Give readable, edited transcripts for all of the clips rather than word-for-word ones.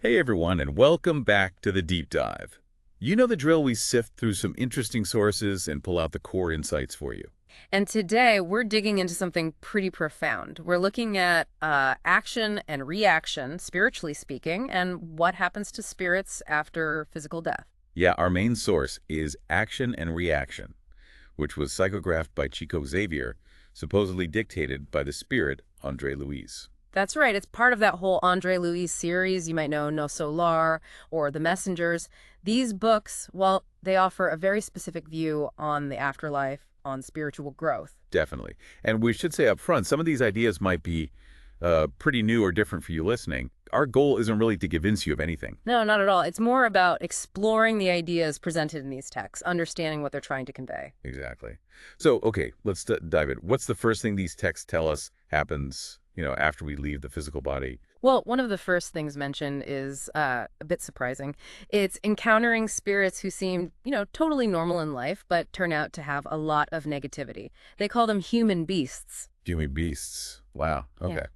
Hey everyone, and welcome back to the Deep Dive. You know the drill, we sift through some interesting sources and pull out the core insights for you. And today we're digging into something pretty profound. We're looking at action and reaction, spiritually speaking, and what happens to spirits after physical death. Yeah, our main source is Action and Reaction, which was psychographed by Chico Xavier, supposedly dictated by the spirit André Luiz. That's right. It's part of that whole André Luiz series. You might know No Solar or The Messengers. These books, well, they offer a very specific view on the afterlife, on spiritual growth. Definitely. And we should say up front, some of these ideas might be pretty new or different for you listening. Our goal isn't really to convince you of anything. No, not at all. It's more about exploring the ideas presented in these texts, understanding what they're trying to convey. Exactly. So, okay, let's dive in. What's the first thing these texts tell us happens, after we leave the physical body? Well, one of the first things mentioned is a bit surprising. It's encountering spirits who seem, totally normal in life, but turn out to have a lot of negativity. They call them human beasts. Human beasts. Wow. Okay. Yeah.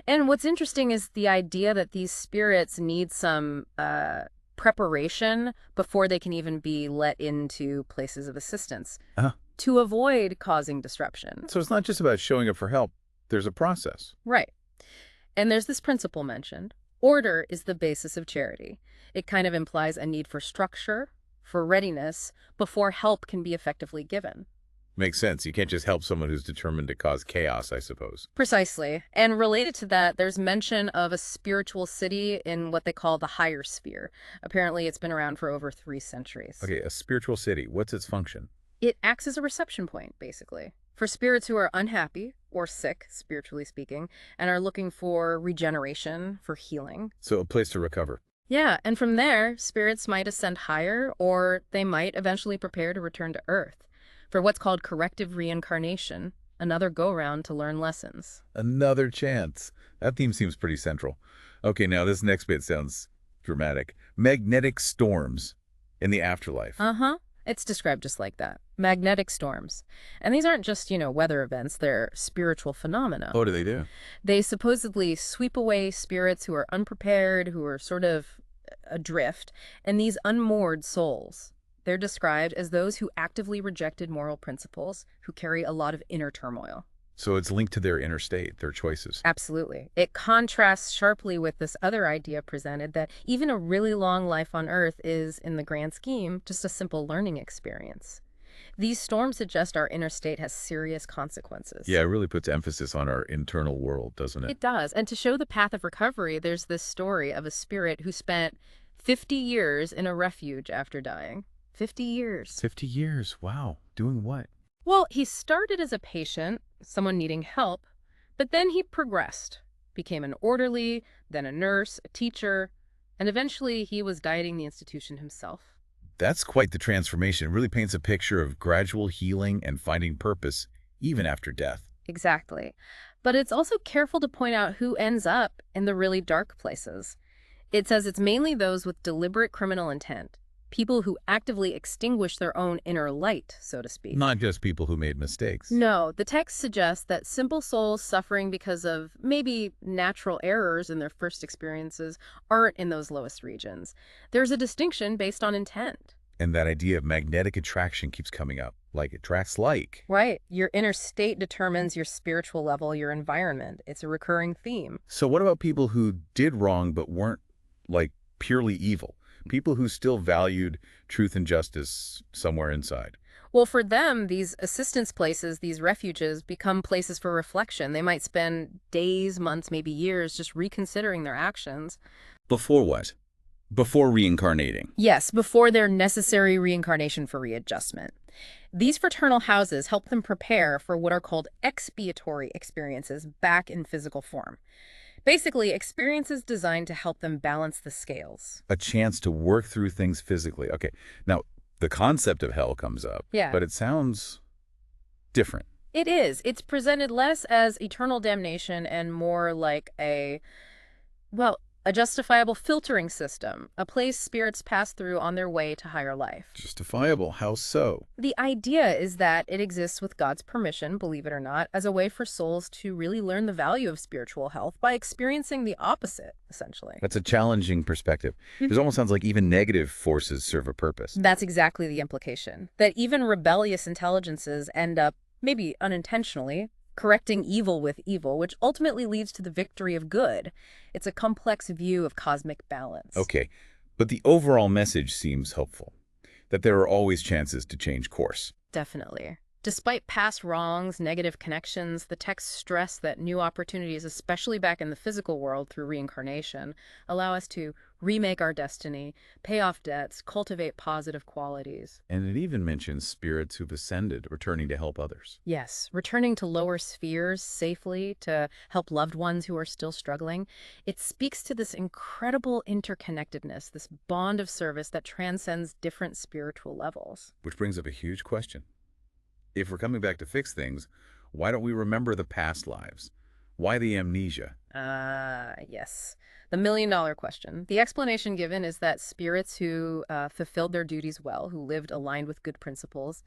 And what's interesting is the idea that these spirits need some preparation before they can even be let into places of assistance Uh-huh. to avoid causing disruption. So it's not just about showing up for help. There's a process. Right. And there's this principle mentioned. Order is the basis of charity. It kind of implies a need for structure, for readiness, before help can be effectively given. Makes sense. You can't just help someone who's determined to cause chaos, I suppose. Precisely. And related to that, there's mention of a spiritual city in what they call the higher sphere. Apparently, it's been around for over 3 centuries. Okay, a spiritual city. What's its function? It acts as a reception point, basically, for spirits who are unhappy or sick, spiritually speaking, and are looking for regeneration, for healing. So a place to recover. Yeah, and from there, spirits might ascend higher, or they might eventually prepare to return to Earth for what's called corrective reincarnation, another go-round to learn lessons. Another chance. That theme seems pretty central. Okay, now this next bit sounds dramatic. Magnetic storms in the afterlife. Uh-huh. It's described just like that. Magnetic storms. And these aren't just, weather events. They're spiritual phenomena. What do they do? They supposedly sweep away spirits who are unprepared, who are sort of adrift, and these unmoored souls. They're described as those who actively rejected moral principles, who carry a lot of inner turmoil. So it's linked to their inner state, their choices. Absolutely. It contrasts sharply with this other idea presented that even a really long life on Earth is, in the grand scheme, just a simple learning experience. These storms suggest our inner state has serious consequences. Yeah, it really puts emphasis on our internal world, doesn't it? It does. And to show the path of recovery, there's this story of a spirit who spent 50 years in a refuge after dying. 50 years. 50 years. Wow. Doing what? Well, he started as a patient, someone needing help, but then he progressed, became an orderly, then a nurse, a teacher, and eventually he was guiding the institution himself. That's quite the transformation. It really paints a picture of gradual healing and finding purpose, even after death. Exactly. But it's also careful to point out who ends up in the really dark places. It says it's mainly those with deliberate criminal intent. People who actively extinguish their own inner light, so to speak. Not just people who made mistakes. No, the text suggests that simple souls suffering because of maybe natural errors in their first experiences aren't in those lowest regions. There's a distinction based on intent. And that idea of magnetic attraction keeps coming up. Like attracts like. Right. Your inner state determines your spiritual level, your environment. It's a recurring theme. So what about people who did wrong but weren't, purely evil? People who still valued truth and justice somewhere inside. Well, for them, these assistance places, these refuges, become places for reflection. They might spend days, months, maybe years just reconsidering their actions. Before what? Before reincarnating. Yes, before their necessary reincarnation for readjustment. These fraternal houses help them prepare for what are called expiatory experiences back in physical form. Basically, experiences designed to help them balance the scales. A chance to work through things physically. Okay, now the concept of hell comes up, Yeah. but it sounds different. It is. It's presented less as eternal damnation and more like A justifiable filtering system, a place spirits pass through on their way to higher life. Justifiable. How so? The idea is that it exists with God's permission, believe it or not, as a way for souls to really learn the value of spiritual health by experiencing the opposite, essentially. That's a challenging perspective. It almost sounds like even negative forces serve a purpose. That's exactly the implication. That even rebellious intelligences end up, maybe unintentionally, correcting evil with evil, which ultimately leads to the victory of good. It's a complex view of cosmic balance. Okay, but the overall message seems hopeful, that there are always chances to change course. Definitely. Despite past wrongs, negative connections, the texts stress that new opportunities, especially back in the physical world through reincarnation, allow us to remake our destiny, pay off debts, cultivate positive qualities. And it even mentions spirits who've ascended, returning to help others. Yes, returning to lower spheres safely to help loved ones who are still struggling. It speaks to this incredible interconnectedness, this bond of service that transcends different spiritual levels. Which brings up a huge question. If we're coming back to fix things, why don't we remember the past lives? Why the amnesia? Yes. The million-dollar question. The explanation given is that spirits who fulfilled their duties well, who lived aligned with good principles,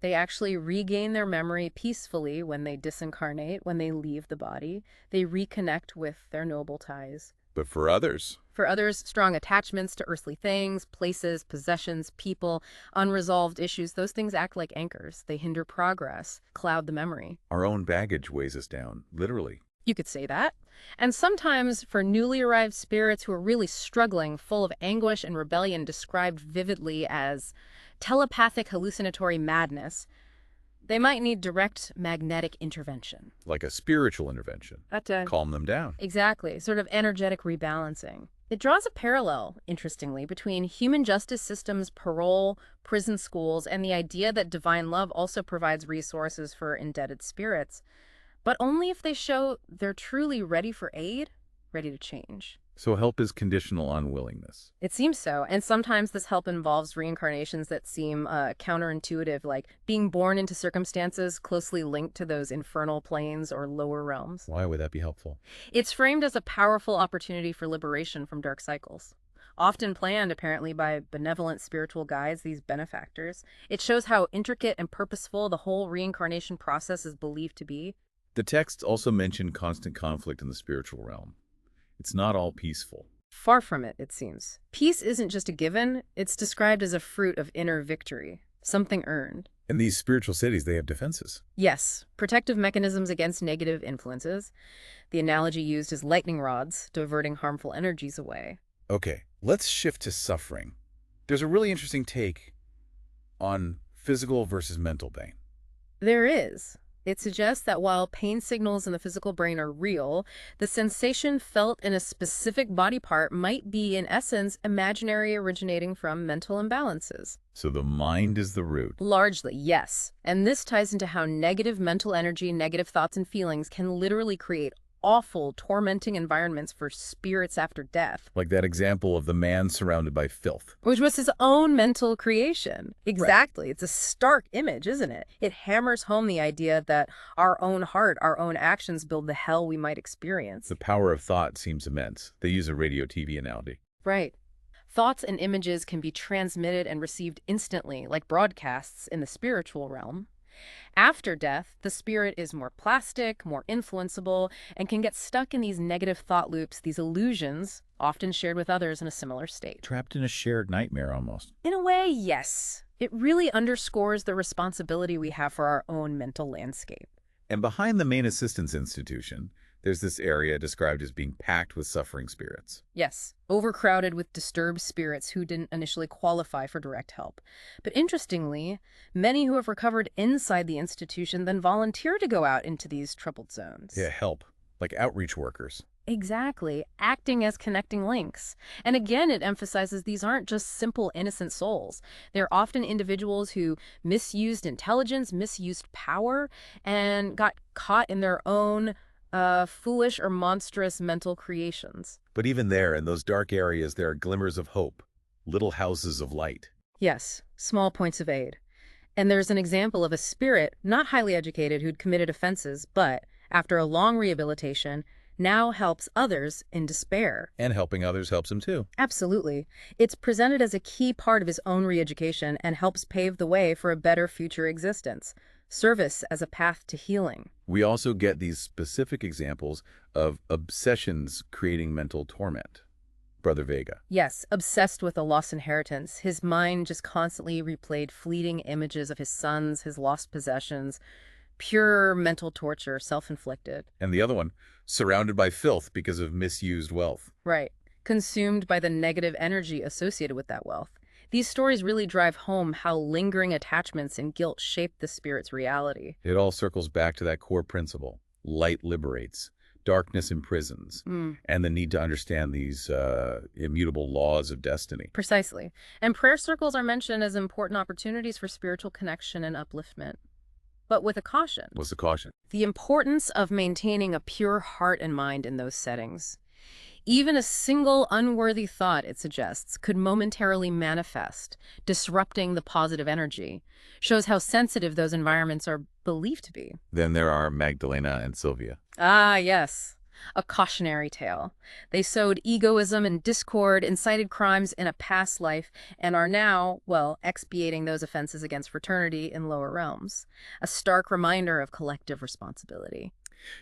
they actually regain their memory peacefully when they disincarnate, when they leave the body. They reconnect with their noble ties. But for others, Strong attachments to earthly things, places, possessions, people, unresolved issues, those things act like anchors. They hinder progress, cloud the memory. our own baggage weighs us down, literally. You could say that. And sometimes for newly arrived spirits who are really struggling, full of anguish and rebellion, described vividly as telepathic hallucinatory madness, they might need direct magnetic intervention. Like a spiritual intervention. Calm them down. Exactly, sort of energetic rebalancing. It draws a parallel, interestingly, between human justice systems, parole, prison schools, and the idea that divine love also provides resources for indebted spirits, but only if they show they're truly ready for aid, ready to change. So help is conditional on willingness. It seems so, and sometimes this help involves reincarnations that seem counterintuitive, like being born into circumstances closely linked to those infernal planes or lower realms. Why would that be helpful? It's framed as a powerful opportunity for liberation from dark cycles. Often planned, apparently, by benevolent spiritual guides, these benefactors. It shows how intricate and purposeful the whole reincarnation process is believed to be. The texts also mention constant conflict in the spiritual realm. It's not all peaceful. Far from it, it seems. Peace isn't just a given, it's described as a fruit of inner victory, something earned. In these spiritual cities, they have defenses. Yes, protective mechanisms against negative influences. The analogy used is lightning rods, diverting harmful energies away. Okay, let's shift to suffering. There's a really interesting take on physical versus mental pain. There is. It suggests that while pain signals in the physical brain are real, the sensation felt in a specific body part might be, in essence, imaginary, originating from mental imbalances. So the mind is the root. Largely, yes. And this ties into how negative mental energy, negative thoughts and feelings can literally create awful, tormenting environments for spirits after death. Like that example of the man surrounded by filth. Which was his own mental creation. Exactly. Right. It's a stark image, isn't it? It hammers home the idea that our own heart, our own actions build the hell we might experience. The power of thought seems immense. They use a radio-TV analogy. Right. Thoughts and images can be transmitted and received instantly, like broadcasts in the spiritual realm. After death, the spirit is more plastic, more influenceable, and can get stuck in these negative thought loops, these illusions, often shared with others in a similar state. Trapped in a shared nightmare, almost. In a way, yes. It really underscores the responsibility we have for our own mental landscape. And behind the main assistance institution, there's this area described as being packed with suffering spirits. Yes, overcrowded with disturbed spirits who didn't initially qualify for direct help. But interestingly, many who have recovered inside the institution then volunteer to go out into these troubled zones. Yeah, help. Like outreach workers. Exactly, acting as connecting links. And again, it emphasizes these aren't just simple, innocent souls. They're often individuals who misused intelligence, misused power, and got caught in their own foolish or monstrous mental creations. But even there, in those dark areas, there are glimmers of hope, little houses of light. Yes, small points of aid. And there's an example of a spirit, not highly educated, who'd committed offenses, but, after a long rehabilitation, now helps others in despair. And helping others helps him too. Absolutely. It's presented as a key part of his own re-education and helps pave the way for a better future existence. Service as a path to healing. We also get these specific examples of obsessions creating mental torment. Brother Vega. Yes, obsessed with a lost inheritance. His mind just constantly replayed fleeting images of his sons, his lost possessions. Pure mental torture, self-inflicted. And the other one, surrounded by filth because of misused wealth. Right. Consumed by the negative energy associated with that wealth. These stories really drive home how lingering attachments and guilt shape the spirit's reality. It all circles back to that core principle. Light liberates, darkness imprisons, and the need to understand these immutable laws of destiny. Precisely. And prayer circles are mentioned as important opportunities for spiritual connection and upliftment. But with a caution. What's the caution? The importance of maintaining a pure heart and mind in those settings. Even a single unworthy thought, it suggests, could momentarily manifest, disrupting the positive energy. Shows how sensitive those environments are believed to be. Then there are Magdalena and Sylvia. Ah, yes. A cautionary tale. They sowed egoism and discord, incited crimes in a past life, and are now, well, expiating those offenses against fraternity in lower realms. A stark reminder of collective responsibility.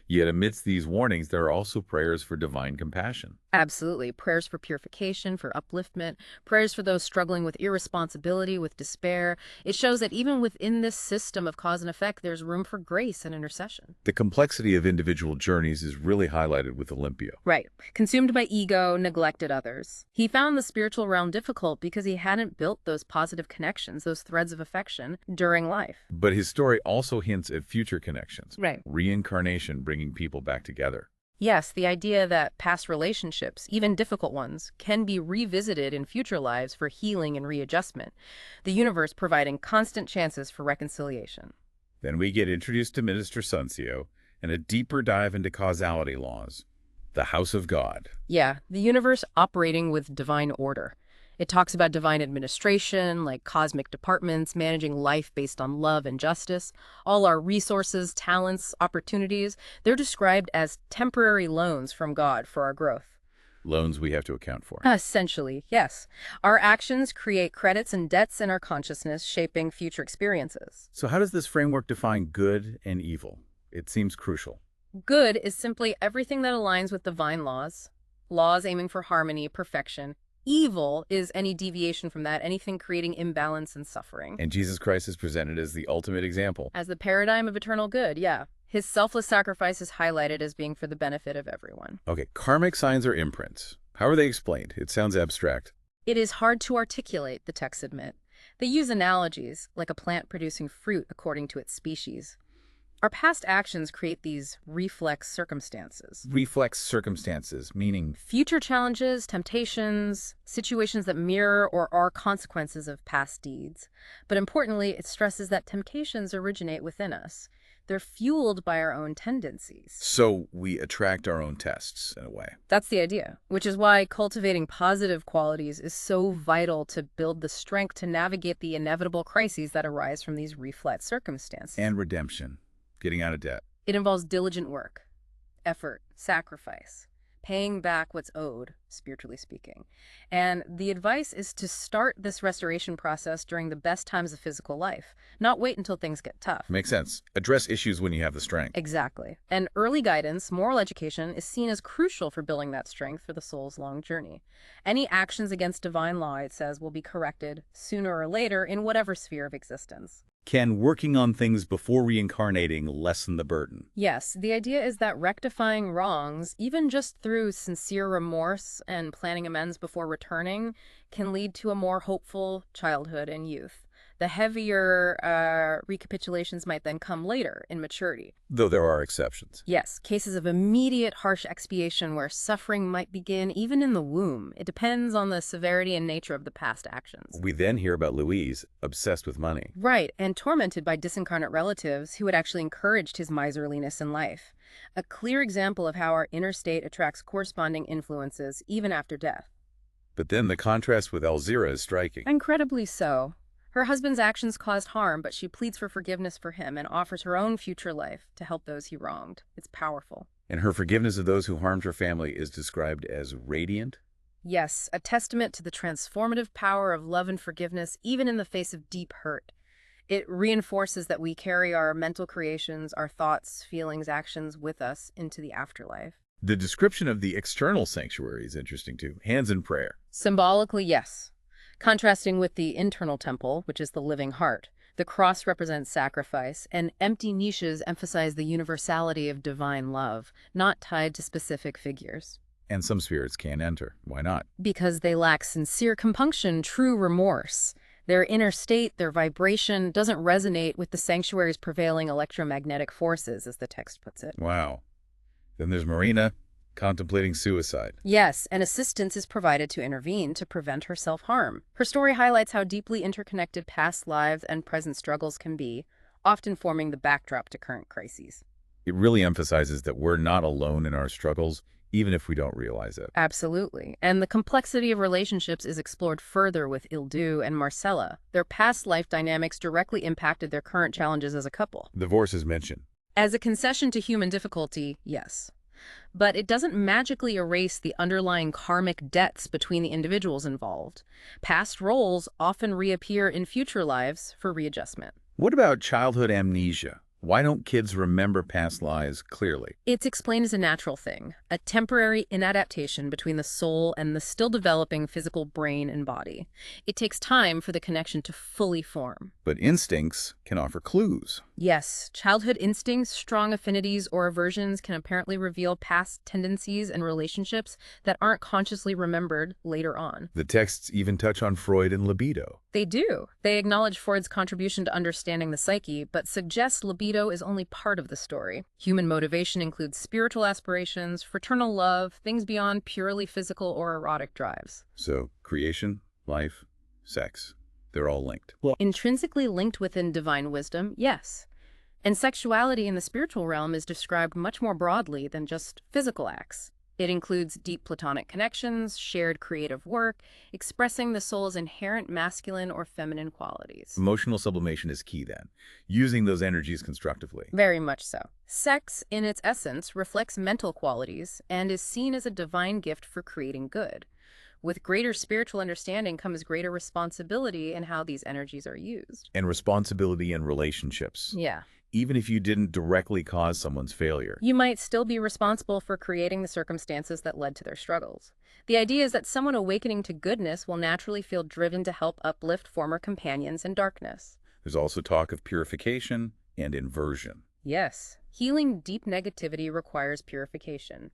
Yet amidst these warnings, there are also prayers for divine compassion. Absolutely. Prayers for purification, for upliftment, prayers for those struggling with irresponsibility, with despair. It shows that even within this system of cause and effect, there's room for grace and intercession. The complexity of individual journeys is really highlighted with Olympio. Right. Consumed by ego, neglected others. He found the spiritual realm difficult because he hadn't built those positive connections, those threads of affection, during life. But his story also hints at future connections. Right. Reincarnation bringing people back together. Yes, the idea that past relationships, even difficult ones, can be revisited in future lives for healing and readjustment, the universe providing constant chances for reconciliation. Then we get introduced to Minister Suncio and a deeper dive into causality laws, the house of God. Yeah, the universe operating with divine order. It talks about divine administration, like cosmic departments, managing life based on love and justice. All our resources, talents, opportunities, they're described as temporary loans from God for our growth. Loans we have to account for. Essentially, yes. Our actions create credits and debts in our consciousness, shaping future experiences. So how does this framework define good and evil? It seems crucial. Good is simply everything that aligns with divine laws, laws aiming for harmony, perfection. Evil is any deviation from that, anything creating imbalance and suffering. And Jesus Christ is presented as the ultimate example. As the paradigm of eternal good, yeah. His selfless sacrifice is highlighted as being for the benefit of everyone. Okay, karmic signs or imprints. How are they explained? It sounds abstract. It is hard to articulate, the texts admit. They use analogies, like a plant producing fruit according to its species. Our past actions create these reflex circumstances. Reflex circumstances, meaning? Future challenges, temptations, situations that mirror or are consequences of past deeds. But importantly, it stresses that temptations originate within us. They're fueled by our own tendencies. So we attract our own tests, in a way. That's the idea, which is why cultivating positive qualities is so vital to build the strength to navigate the inevitable crises that arise from these reflex circumstances. And redemption. Getting out of debt. It involves diligent work, effort, sacrifice, paying back what's owed, spiritually speaking. And the advice is to start this restoration process during the best times of physical life, not wait until things get tough. Makes sense. Address issues when you have the strength. Exactly. And early guidance, moral education, is seen as crucial for building that strength for the soul's long journey. Any actions against divine law, it says, will be corrected sooner or later in whatever sphere of existence. Can working on things before reincarnating lessen the burden? Yes, the idea is that rectifying wrongs, even just through sincere remorse and planning amends before returning, can lead to a more hopeful childhood and youth. The heavier recapitulations might then come later in maturity. Though there are exceptions. Yes, cases of immediate harsh expiation where suffering might begin even in the womb. It depends on the severity and nature of the past actions. We then hear about Louise, obsessed with money. Right, and tormented by disincarnate relatives who had actually encouraged his miserliness in life. A clear example of how our inner state attracts corresponding influences even after death. But then the contrast with Elzira is striking. Incredibly so. Her husband's actions caused harm, but she pleads for forgiveness for him and offers her own future life to help those he wronged. It's powerful. And her forgiveness of those who harmed her family is described as radiant. Yes, a testament to the transformative power of love and forgiveness, even in the face of deep hurt. It reinforces that we carry our mental creations, our thoughts, feelings, actions with us into the afterlife. The description of the external sanctuary is interesting too. Hands in prayer. Symbolically, yes. Contrasting with the internal temple, which is the living heart, the cross represents sacrifice, and empty niches emphasize the universality of divine love, not tied to specific figures. And some spirits can't enter. Why not? Because they lack sincere compunction, true remorse. Their inner state, their vibration, doesn't resonate with the sanctuary's prevailing electromagnetic forces, as the text puts it. Wow. Then there's Marina, contemplating suicide. Yes, and assistance is provided to intervene to prevent her self-harm. Her story highlights how deeply interconnected past lives and present struggles can be, often forming the backdrop to current crises. It really emphasizes that we're not alone in our struggles, even if we don't realize it. Absolutely. And the complexity of relationships is explored further with Ildu and Marcella. Their past life dynamics directly impacted their current challenges as a couple. Divorce is mentioned. As a concession to human difficulty, yes. But it doesn't magically erase the underlying karmic debts between the individuals involved. Past roles often reappear in future lives for readjustment. What about childhood amnesia? Why don't kids remember past lives clearly? It's explained as a natural thing, a temporary inadaptation between the soul and the still developing physical brain and body. It takes time for the connection to fully form. But instincts can offer clues. Yes, childhood instincts, strong affinities, or aversions can apparently reveal past tendencies and relationships that aren't consciously remembered later on. The texts even touch on Freud and libido. They do. They acknowledge Freud's contribution to understanding the psyche, but suggest libido is only part of the story. Human motivation includes spiritual aspirations, fraternal love, things beyond purely physical or erotic drives. So, creation, life, sex, they're all linked. Intrinsically linked within divine wisdom, yes. And sexuality in the spiritual realm is described much more broadly than just physical acts. It includes deep platonic connections, shared creative work, expressing the soul's inherent masculine or feminine qualities. Emotional sublimation is key then, using those energies constructively. Very much so. Sex, in its essence, reflects mental qualities and is seen as a divine gift for creating good. With greater spiritual understanding comes greater responsibility in how these energies are used. And responsibility in relationships. Yeah. Even if you didn't directly cause someone's failure. You might still be responsible for creating the circumstances that led to their struggles. The idea is that someone awakening to goodness will naturally feel driven to help uplift former companions in darkness. There's also talk of purification and inversion. Yes, healing deep negativity requires purification.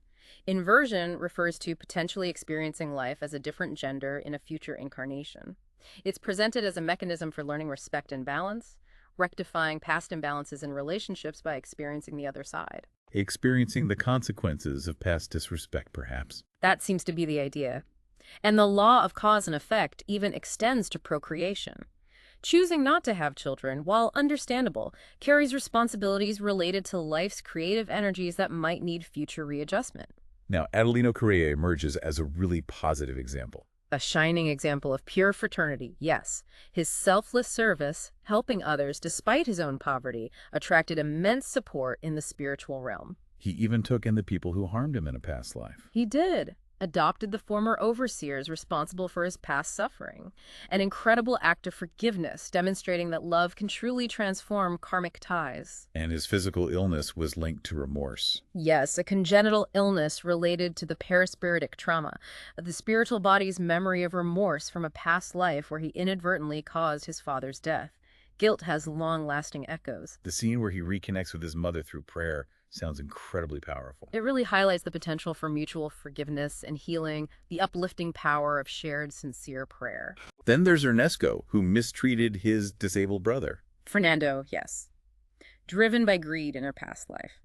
Inversion refers to potentially experiencing life as a different gender in a future incarnation. It's presented as a mechanism for learning respect and balance, rectifying past imbalances in relationships by experiencing the other side. Experiencing the consequences of past disrespect, perhaps. That seems to be the idea. And the law of cause and effect even extends to procreation. Choosing not to have children, while understandable, carries responsibilities related to life's creative energies that might need future readjustment. Now, Adelino Correa emerges as a really positive example. A shining example of pure fraternity, yes. His selfless service, helping others despite his own poverty, attracted immense support in the spiritual realm. He even took in the people who harmed him in a past life. He did. Adopted the former overseers responsible for his past suffering. An incredible act of forgiveness, demonstrating that love can truly transform karmic ties. And his physical illness was linked to remorse. Yes, a congenital illness related to the perispiritic trauma, the spiritual body's memory of remorse from a past life where he inadvertently caused his father's death. Guilt has long-lasting echoes. The scene where he reconnects with his mother through prayer sounds incredibly powerful. It really highlights the potential for mutual forgiveness and healing, the uplifting power of shared, sincere prayer. Then there's Ernesto, who mistreated his disabled brother. Fernando, yes. Driven by greed in her past life.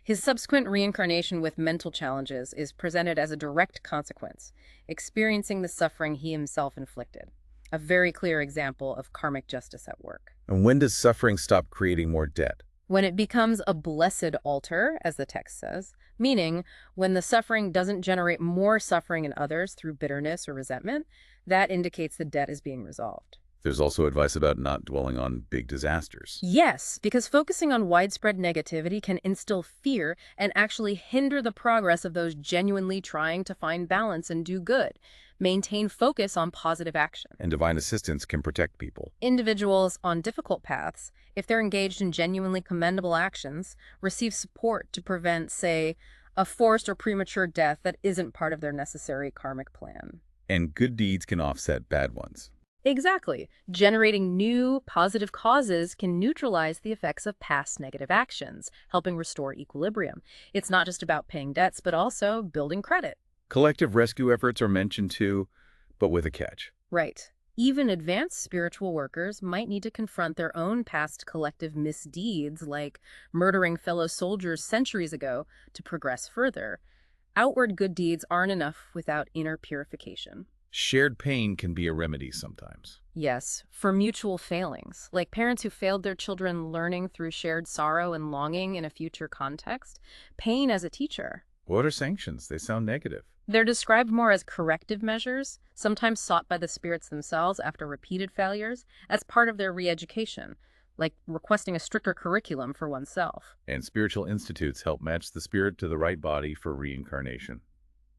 His subsequent reincarnation with mental challenges is presented as a direct consequence, experiencing the suffering he himself inflicted. A very clear example of karmic justice at work. And when does suffering stop creating more debt? When it becomes a blessed altar, as the text says, meaning when the suffering doesn't generate more suffering in others through bitterness or resentment, that indicates the debt is being resolved. There's also advice about not dwelling on big disasters. Yes, because focusing on widespread negativity can instill fear and actually hinder the progress of those genuinely trying to find balance and do good. Maintain focus on positive action. And divine assistance can protect people. Individuals on difficult paths, if they're engaged in genuinely commendable actions, receive support to prevent, say, a forced or premature death that isn't part of their necessary karmic plan. And good deeds can offset bad ones. Exactly. Generating new, positive causes can neutralize the effects of past negative actions, helping restore equilibrium. It's not just about paying debts, but also building credit. Collective rescue efforts are mentioned too, but with a catch. Right. Even advanced spiritual workers might need to confront their own past collective misdeeds, like murdering fellow soldiers centuries ago, to progress further. Outward good deeds aren't enough without inner purification. Shared pain can be a remedy sometimes. Yes, for mutual failings, like parents who failed their children learning through shared sorrow and longing in a future context. Pain as a teacher. What are sanctions? They sound negative. They're described more as corrective measures, sometimes sought by the spirits themselves after repeated failures, as part of their re-education, like requesting a stricter curriculum for oneself. And spiritual institutes help match the spirit to the right body for reincarnation.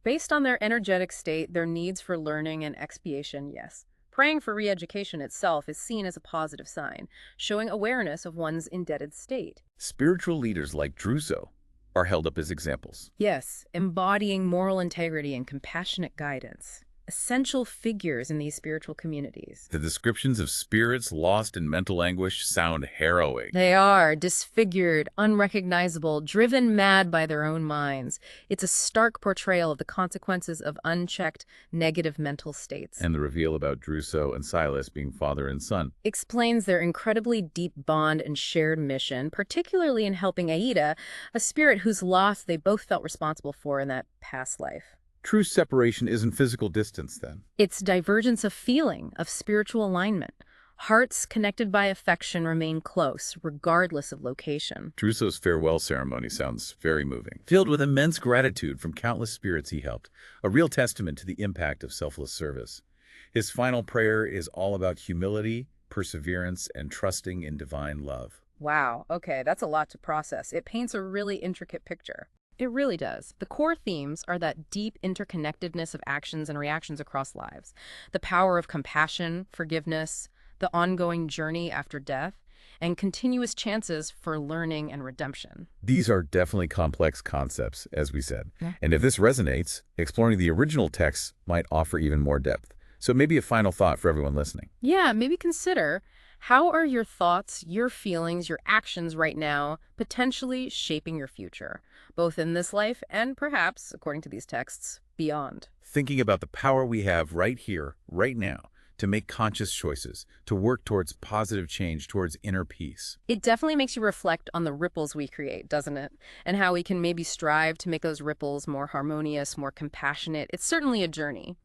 Based on their energetic state, their needs for learning and expiation, yes. Praying for re-education itself is seen as a positive sign, showing awareness of one's indebted state. Spiritual leaders like Druso are held up as examples. Yes, embodying moral integrity and compassionate guidance. Essential figures in these spiritual communities. The descriptions of spirits lost in mental anguish sound harrowing. They are disfigured, unrecognizable, driven mad by their own minds. It's a stark portrayal of the consequences of unchecked, negative mental states. And the reveal about Druso and Silas being father and son Explains their incredibly deep bond and shared mission, particularly in helping Aida, a spirit whose loss they both felt responsible for in that past life. True separation isn't physical distance, then. It's divergence of feeling, of spiritual alignment. Hearts connected by affection remain close, regardless of location. Druso's farewell ceremony sounds very moving. Filled with immense gratitude from countless spirits he helped, a real testament to the impact of selfless service. His final prayer is all about humility, perseverance, and trusting in divine love. Wow, okay, that's a lot to process. It paints a really intricate picture. It really does. The core themes are that deep interconnectedness of actions and reactions across lives, the power of compassion, forgiveness, the ongoing journey after death, and continuous chances for learning and redemption. These are definitely complex concepts, as we said. Yeah. And if this resonates, exploring the original texts might offer even more depth. So maybe a final thought for everyone listening. Yeah, maybe consider, how are your thoughts, your feelings, your actions right now potentially shaping your future, both in this life and perhaps, according to these texts, beyond? Thinking about the power we have right here, right now, to make conscious choices, to work towards positive change, towards inner peace. It definitely makes you reflect on the ripples we create, doesn't it? And how we can maybe strive to make those ripples more harmonious, more compassionate. It's certainly a journey.